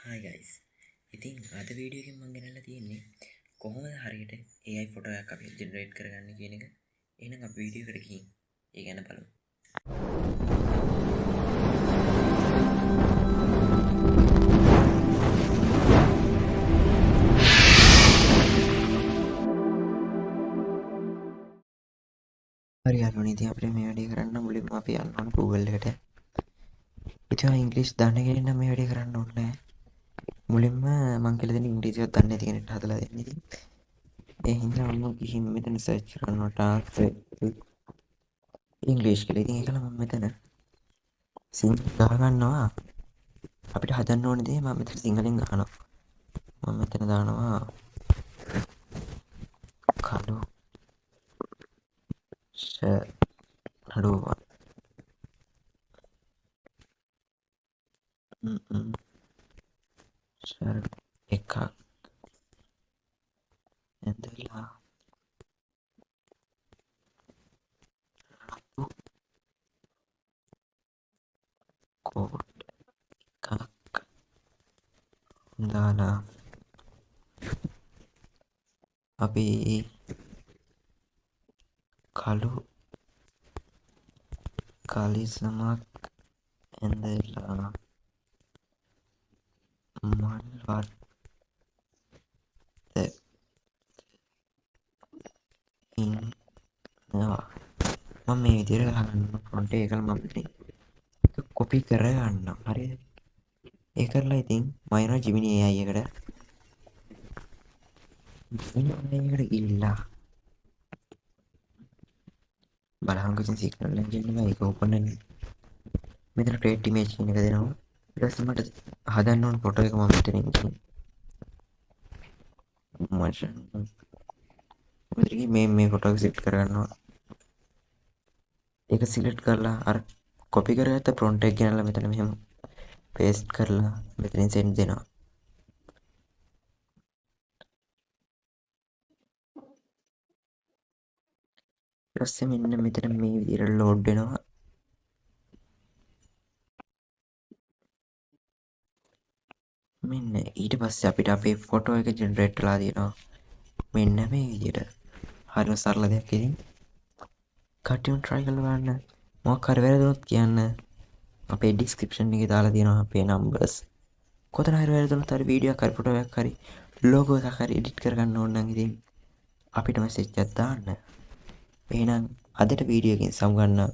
Hi guys. ඉතින් අද video එකෙන් මම ගෙනල්ලා තියෙන්නේ කොහොමද හරියට AI ෆොටෝ එකක් අපි ජෙනරේට් කරගන්නේ කියන එක. එහෙනම් අපි වීඩියෝ එකට ගිහින් ඒ ගැන බලමු. හරි යාළුවනේ ඉතින් අපිට මේ වැඩේ කරන්න මුලින්ම අපි යන්න ඕන Google එකට. ඉතින් ඉංග්‍රීසි දන්න කෙනෙක් නම් මේ වැඩේ කරන්න ඕනේ නැහැ. මුලින්ම මම කියලා දෙන්නේ ඉංග්‍රීසිවත් දන්නේ නැති කෙනෙක්ට හදලා දෙන්න ඉතින්. ඒ හින්දා මම ගිහින් මෙතන සර්ච් කරනවා translate English කියලා. ඉතින් ඒකල මම මෙතන සිංහල ගහගන්නවා. අපිට හදන්න ඕනේ දේ මම මෙතන සිංහලෙන් ගහනවා. මම මෙතන දානවා කළු නඩුවා ෂර්ට් එකක් ඇඳලා රතු කෝට් එකක් දාලා අපි කළු කලිසමක් ඇඳලා මල් වර්ග ඉන්නවා. මම මේ විදිහට ගහගන්න ෆොන්ට් එක එකල මම ඉතින් කොපි කරගන්නම්. හරිද? ඒ කරලා ඉතින් මම යනවා Gemini AI එකට. Gemini AI එකට ගිහිල්ලා බලහංගු ඉතින් සිග්නල් එකක් එනවා. ඒක ඕපන් වෙන්නේ. මෙතන create image කියන එක දෙනවා. ඊට පස්සේ මට හදන්න ඕන ෆොටෝ එක මම මෙතනින් මේ ෆොටෝ එක සිලෙක්ට් කරගන්නවා. ඒක සිලෙක්ට් කරලා අර කොපි කරගත්ත ප්‍රොම්ප්ට් එක ගෙනල්ලා මෙතන මෙහෙම පේස්ට් කරලා මෙතනින් සෙන්ඩ් දෙනවා. ඊට පස්සේ මෙන්න මෙතන මේ විදිහට ලෝඩ් වෙනවා. මෙන්න ඊට පස්සේ අපිට අපේ ෆොටෝ එක ජෙනරේට් වෙලා තියෙනවා. මෙන්න මේ විදිහට. හරිම සරල දෙයක් ඉතින්. කටියුන් try කරලා බලන්න. මොකක් හරි වැරදුනොත් කියන්න. අපේ description එකේ දාලා තියෙනවා අපේ numbers. කොතන හරි වැරදුනොත් හරි වීඩියෝ එකක් හරි ෆොටෝ එකක් හරි ලෝගෝ එකක් හරි එඩිට් කරගන්න ඕන නම් ඉතින් අපිට මැසේජ් එකක් දාන්න. එහෙනම් අදට වීඩියෝ එකකින් සමුගන්නවා.